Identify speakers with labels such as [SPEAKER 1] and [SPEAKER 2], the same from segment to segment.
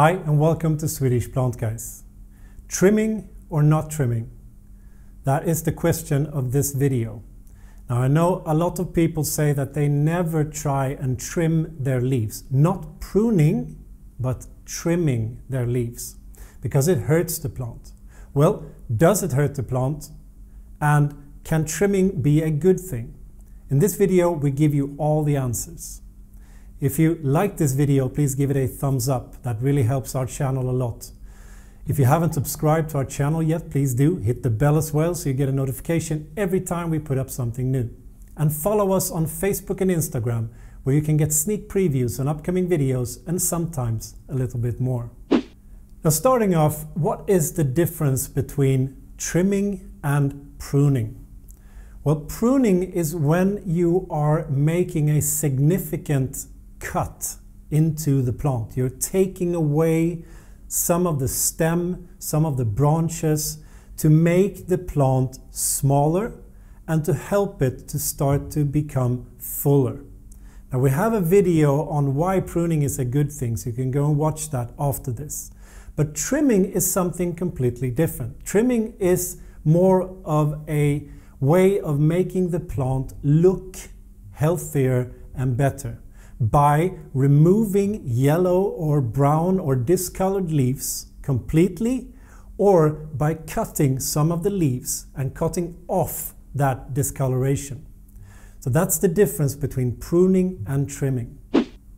[SPEAKER 1] Hi and welcome to Swedish Plant Guys. Trimming or not trimming? That is the question of this video. Now I know a lot of people say that they never try and trim their leaves. Not pruning, but trimming their leaves. Because it hurts the plant. Well, does it hurt the plant? And can trimming be a good thing? In this video we give you all the answers. If you like this video, please give it a thumbs up. That really helps our channel a lot. If you haven't subscribed to our channel yet, please do. Hit the bell as well so you get a notification every time we put up something new. And follow us on Facebook and Instagram, where you can get sneak previews on upcoming videos and sometimes a little bit more. Now starting off, what is the difference between trimming and pruning? Well, pruning is when you are making a significant cut into the plant. You're taking away some of the stem, some of the branches to make the plant smaller and to help it to start to become fuller. Now we have a video on why pruning is a good thing, so you can go and watch that after this. But trimming is something completely different. Trimming is more of a way of making the plant look healthier and better by removing yellow or brown or discolored leaves completely, or by cutting some of the leaves and cutting off that discoloration. So that's the difference between pruning and trimming.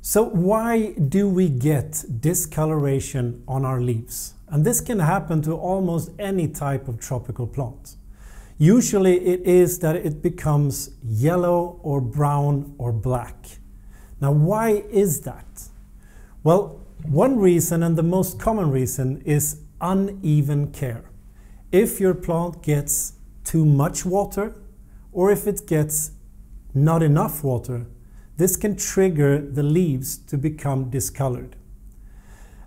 [SPEAKER 1] So why do we get discoloration on our leaves? And this can happen to almost any type of tropical plant. Usually it is that it becomes yellow or brown or black. Now why is that? Well, one reason, and the most common reason, is uneven care. If your plant gets too much water, or if it gets not enough water, this can trigger the leaves to become discolored.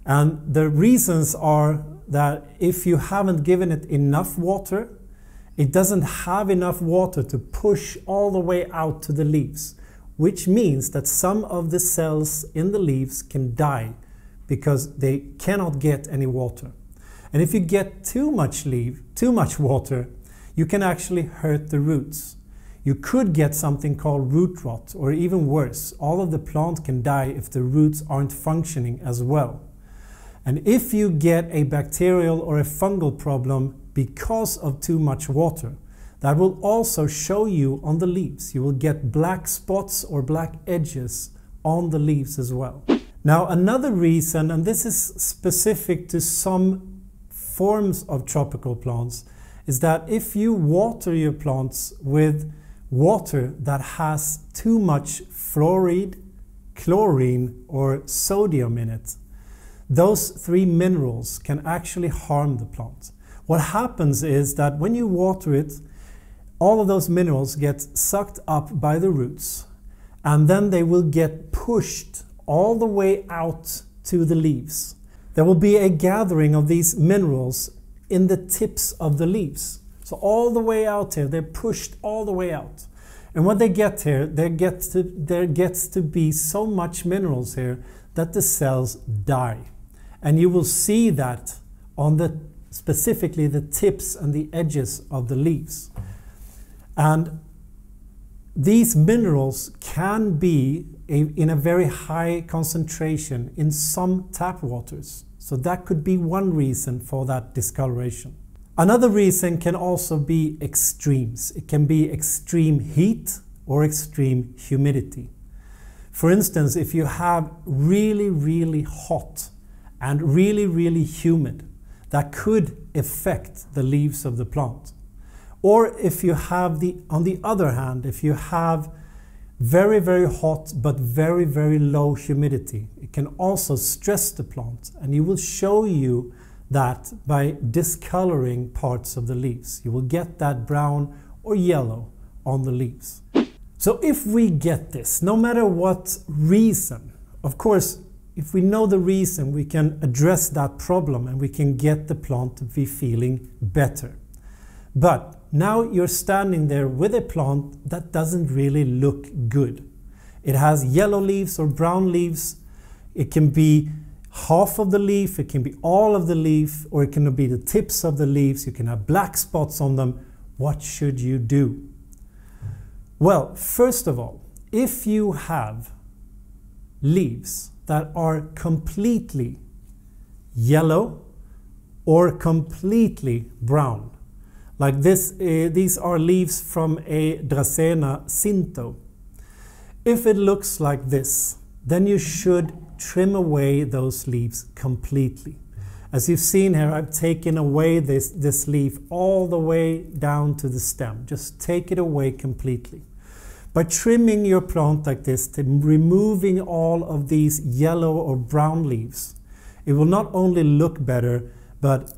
[SPEAKER 1] And the reasons are that if you haven't given it enough water, it doesn't have enough water to push all the way out to the leaves, which means that some of the cells in the leaves can die because they cannot get any water. And if you get too much water, you can actually hurt the roots. You could get something called root rot, or even worse, all of the plant can die if the roots aren't functioning as well. And if you get a bacterial or a fungal problem because of too much water, that will also show you on the leaves. You will get black spots or black edges on the leaves as well. Now another reason, and this is specific to some forms of tropical plants, is that if you water your plants with water that has too much fluoride, chlorine or sodium in it, those three minerals can actually harm the plant. What happens is that when you water it, all of those minerals get sucked up by the roots, and then they will get pushed all the way out to the leaves. There will be a gathering of these minerals in the tips of the leaves. So all the way out here, they're pushed all the way out. And when they get here, there gets to be so much minerals here that the cells die. And you will see that on specifically the tips and the edges of the leaves. And these minerals can be in a very high concentration in some tap waters. So that could be one reason for that discoloration. Another reason can also be extremes. It can be extreme heat or extreme humidity. For instance, if you have really, really hot and really, really humid, that could affect the leaves of the plant. Or if you have on the other hand, if you have very, very hot but very, very low humidity, it can also stress the plant, and you will show you that by discoloring parts of the leaves. You will get that brown or yellow on the leaves. So if we get this, no matter what reason, of course, if we know the reason, we can address that problem and we can get the plant to be feeling better. But now you're standing there with a plant that doesn't really look good. It has yellow leaves or brown leaves. It can be half of the leaf, it can be all of the leaf, or it can be the tips of the leaves. You can have black spots on them. What should you do? Well, first of all, if you have leaves that are completely yellow or completely brown, like this, these are leaves from a Dracena cinto. If it looks like this, then you should trim away those leaves completely. As you've seen here, I've taken away this leaf all the way down to the stem. Just take it away completely. By trimming your plant like this, removing all of these yellow or brown leaves, it will not only look better, but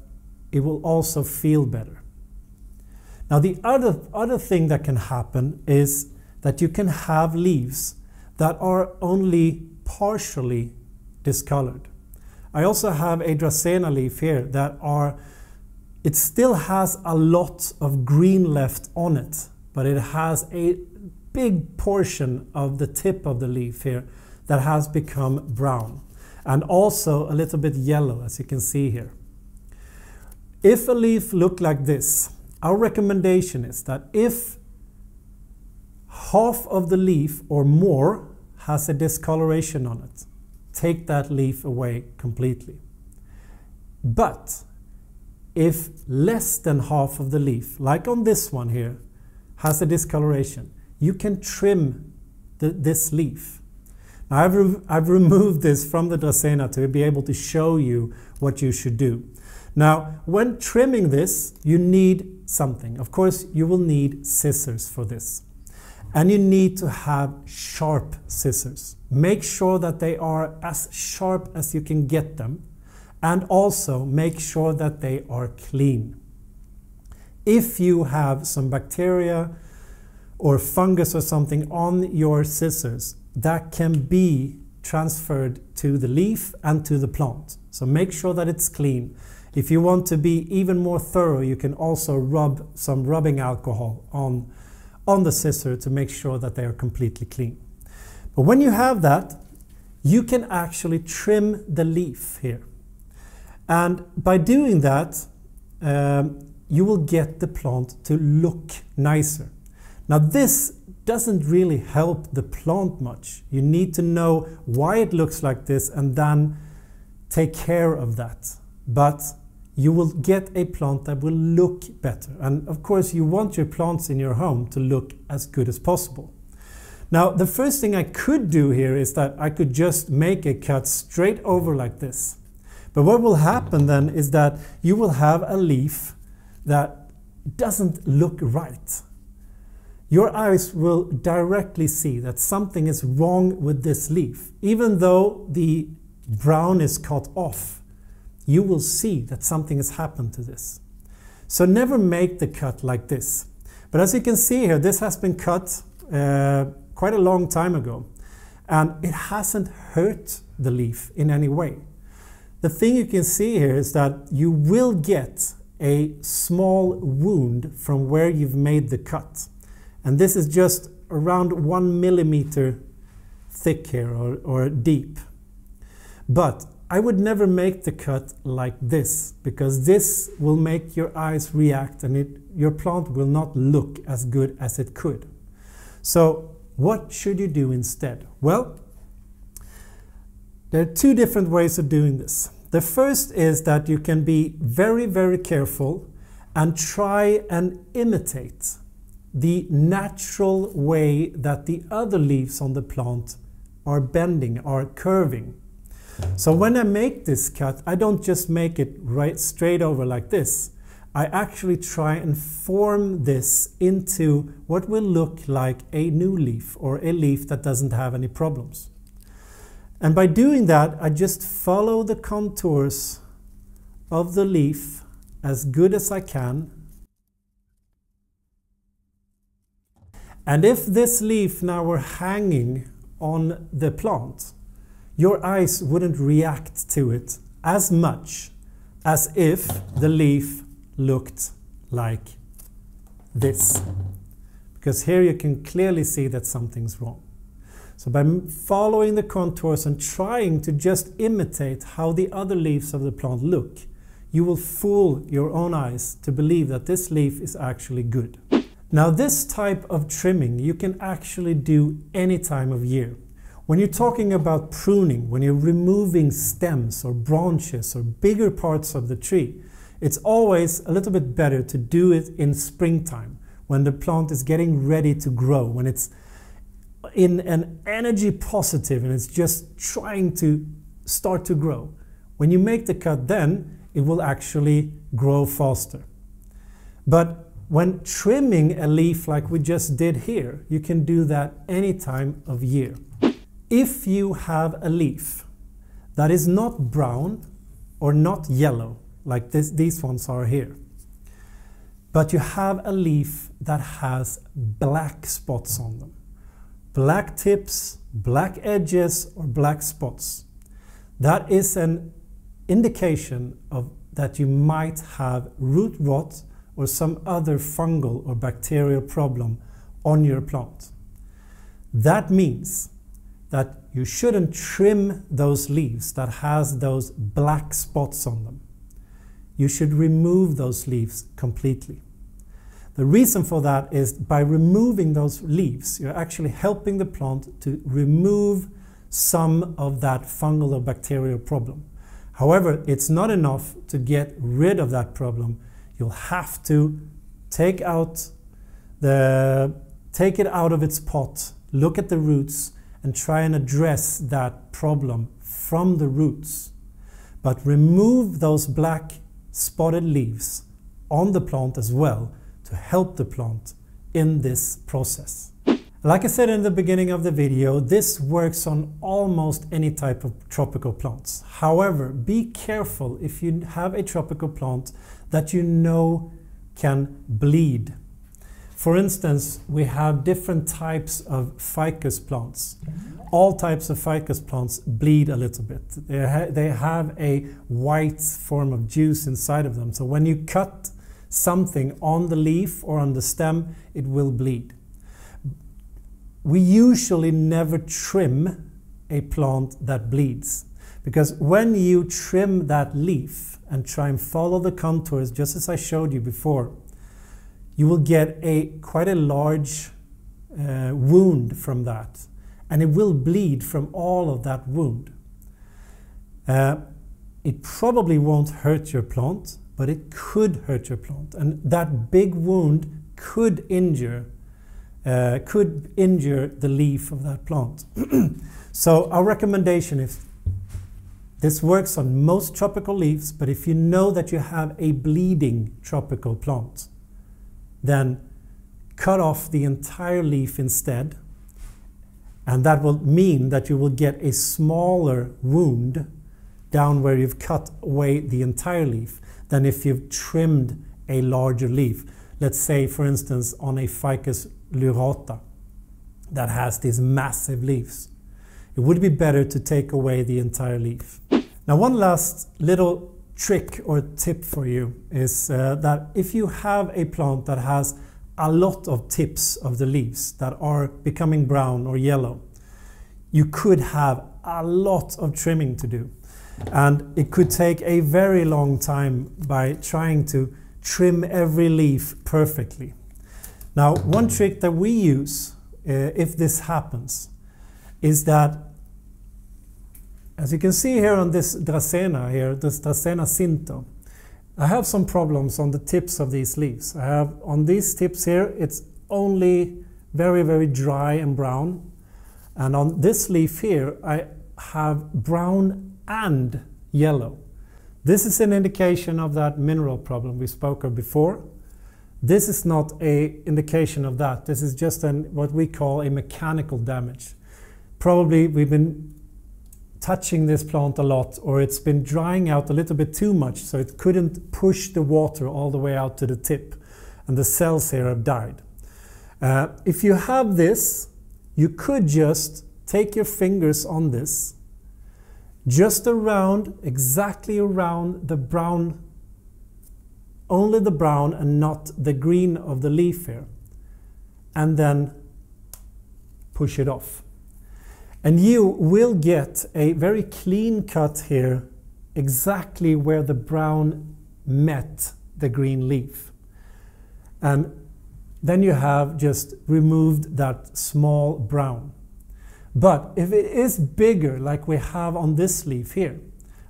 [SPEAKER 1] it will also feel better. Now the other thing that can happen is that you can have leaves that are only partially discolored. I also have a Dracena leaf here that it still has a lot of green left on it, but it has a big portion of the tip of the leaf here that has become brown, and also a little bit yellow, as you can see here. If a leaf looked like this, our recommendation is that if half of the leaf or more has a discoloration on it, take that leaf away completely. But if less than half of the leaf, like on this one here, has a discoloration, you can trim this leaf. Now I've removed this from the Dracena to be able to show you what you should do. Now, when trimming this, you need something. Of course, you will need scissors for this. And you need to have sharp scissors. Make sure that they are as sharp as you can get them. And also make sure that they are clean. If you have some bacteria or fungus or something on your scissors, that can be transferred to the leaf and to the plant. So make sure that it's clean. If you want to be even more thorough, you can also rub some rubbing alcohol on the scissor to make sure that they are completely clean. But when you have that, you can actually trim the leaf here. And by doing that, you will get the plant to look nicer. Now this doesn't really help the plant much. You need to know why it looks like this and then take care of that. But you will get a plant that will look better. And of course, you want your plants in your home to look as good as possible. Now, the first thing I could do here is that I could just make a cut straight over like this. But what will happen then is that you will have a leaf that doesn't look right. Your eyes will directly see that something is wrong with this leaf. Even though the brown is cut off, you will see that something has happened to this. So never make the cut like this. But as you can see here, this has been cut quite a long time ago, and it hasn't hurt the leaf in any way. The thing you can see here is that you will get a small wound from where you've made the cut. And this is just around 1 millimeter thick here or deep. But I would never make the cut like this, because this will make your eyes react and your plant will not look as good as it could. So what should you do instead? Well, there are two different ways of doing this. The first is that you can be very, very careful and try and imitate the natural way that the other leaves on the plant are bending, are curving. So when I make this cut, I don't just make it right straight over like this. I actually try and form this into what will look like a new leaf or a leaf that doesn't have any problems. And by doing that, I just follow the contours of the leaf as good as I can. And if this leaf now were hanging on the plant, your eyes wouldn't react to it as much as if the leaf looked like this. Because here you can clearly see that something's wrong. So by following the contours and trying to just imitate how the other leaves of the plant look, you will fool your own eyes to believe that this leaf is actually good. Now this type of trimming you can actually do any time of year. When you're talking about pruning, when you're removing stems or branches or bigger parts of the tree, it's always a little bit better to do it in springtime, when the plant is getting ready to grow, when it's in an energy positive and it's just trying to start to grow. When you make the cut then, it will actually grow faster. But when trimming a leaf like we just did here, you can do that any time of year. If you have a leaf that is not brown or not yellow, like these ones are here, but you have a leaf that has black spots on them, black tips, black edges, or black spots, that is an indication of that you might have root rot or some other fungal or bacterial problem on your plant. That means that you shouldn't trim those leaves that has those black spots on them. You should remove those leaves completely. The reason for that is by removing those leaves, you're actually helping the plant to remove some of that fungal or bacterial problem. However, it's not enough to get rid of that problem. You'll have to take it out of its pot, look at the roots, and try and address that problem from the roots. But remove those black spotted leaves on the plant as well to help the plant in this process. Like I said in the beginning of the video, this works on almost any type of tropical plants. However, be careful if you have a tropical plant that you know can bleed. For instance, we have different types of ficus plants. All types of ficus plants bleed a little bit. They have a white form of juice inside of them. So when you cut something on the leaf or on the stem, it will bleed. We usually never trim a plant that bleeds, because when you trim that leaf and try and follow the contours just as I showed you before, you will get quite a large wound from that, and it will bleed from all of that wound. It probably won't hurt your plant, but it could hurt your plant, and that big wound could injure the leaf of that plant. So our recommendation is, this works on most tropical leaves, but if you know that you have a bleeding tropical plant, then cut off the entire leaf instead, and that will mean that you will get a smaller wound down where you've cut away the entire leaf than if you've trimmed a larger leaf. Let's say, for instance, on a Ficus lyrata that has these massive leaves. It would be better to take away the entire leaf. Now, one last little trick or tip for you is that if you have a plant that has a lot of tips of the leaves that are becoming brown or yellow, you could have a lot of trimming to do. And it could take a very long time by trying to trim every leaf perfectly. Now, one trick that we use if this happens is that, as you can see here on this Dracena here, this Dracena cinto, I have some problems on the tips of these leaves. I have on these tips here, it's only very, very dry and brown. And on this leaf here, I have brown and yellow. This is an indication of that mineral problem we spoke of before. This is not an indication of that. This is just what we call a mechanical damage. Probably we've been touching this plant a lot, or it's been drying out a little bit too much, so it couldn't push the water all the way out to the tip, and the cells here have died. If you have this, you could just take your fingers on this, just around, exactly around the brown, only the brown and not the green of the leaf here, and then push it off. And you will get a very clean cut here, exactly where the brown met the green leaf. And then you have just removed that small brown. But if it is bigger, like we have on this leaf here,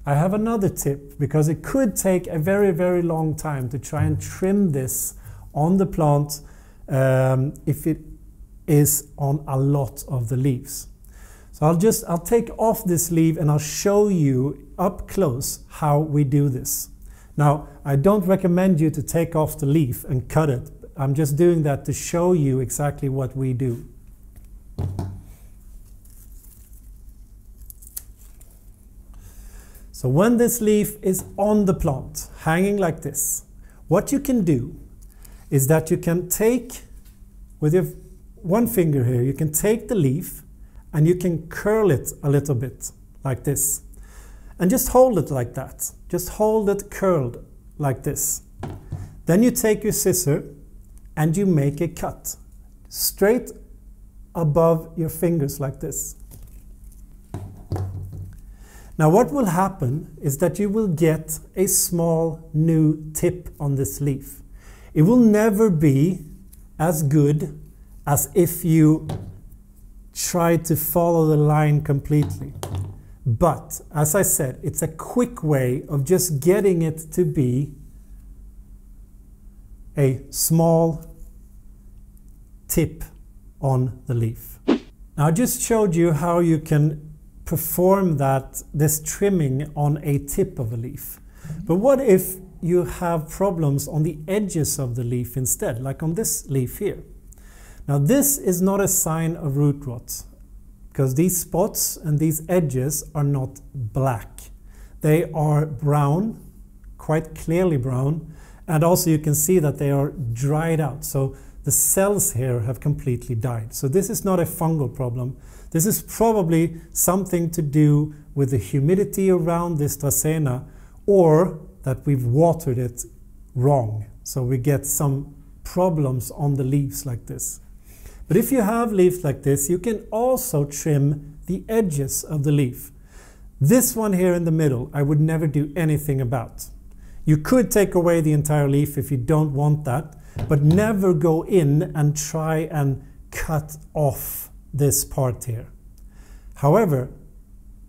[SPEAKER 1] I have another tip, because it could take a very, very long time to try and trim this on the plant if it is on a lot of the leaves. So I'll take off this leaf and I'll show you up close how we do this. Now, I don't recommend you to take off the leaf and cut it. I'm just doing that to show you exactly what we do. So when this leaf is on the plant, hanging like this, what you can do is that you can take, with your one finger here, you can take the leaf and you can curl it a little bit like this. And just hold it like that. Just hold it curled like this. Then you take your scissor and you make a cut straight above your fingers like this. Now what will happen is that you will get a small new tip on this leaf. It will never be as good as if you try to follow the line completely. But as I said, it's a quick way of just getting it to be a small tip on the leaf. Now I just showed you how you can perform this trimming on a tip of a leaf. But what if you have problems on the edges of the leaf instead, like on this leaf here? Now this is not a sign of root rot, because these spots and these edges are not black. They are brown, quite clearly brown, and also you can see that they are dried out. So the cells here have completely died. So this is not a fungal problem. This is probably something to do with the humidity around this Dracaena, or that we've watered it wrong. So we get some problems on the leaves like this. But if you have leaves like this, you can also trim the edges of the leaf. This one here in the middle, I would never do anything about. You could take away the entire leaf if you don't want that, but never go in and try and cut off this part here. However,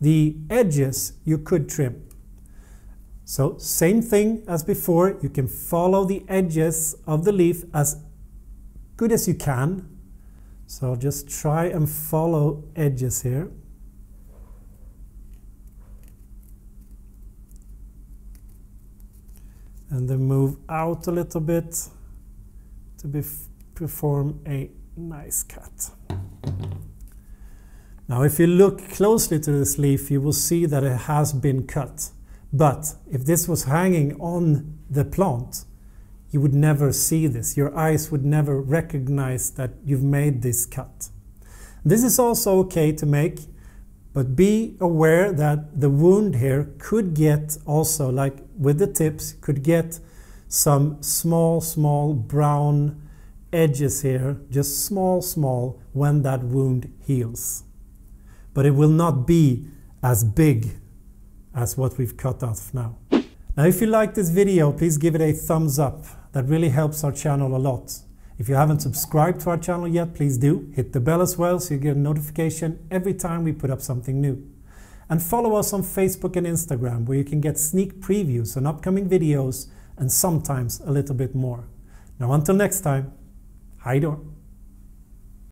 [SPEAKER 1] the edges you could trim. So same thing as before, you can follow the edges of the leaf as good as you can. So just try and follow edges here. And then move out a little bit to perform a nice cut. Now if you look closely to this leaf, you will see that it has been cut. But if this was hanging on the plant, you would never see this. Your eyes would never recognize that you've made this cut. This is also okay to make, but be aware that the wound here could get also, like with the tips, could get some small brown edges here, just small when that wound heals. But it will not be as big as what we've cut off now. Now if you like this video, please give it a thumbs up. That really helps our channel a lot. If you haven't subscribed to our channel yet, please do. Hit the bell as well so you get a notification every time we put up something new. And follow us on Facebook and Instagram, where you can get sneak previews on upcoming videos and sometimes a little bit more. Now until next time, hej då!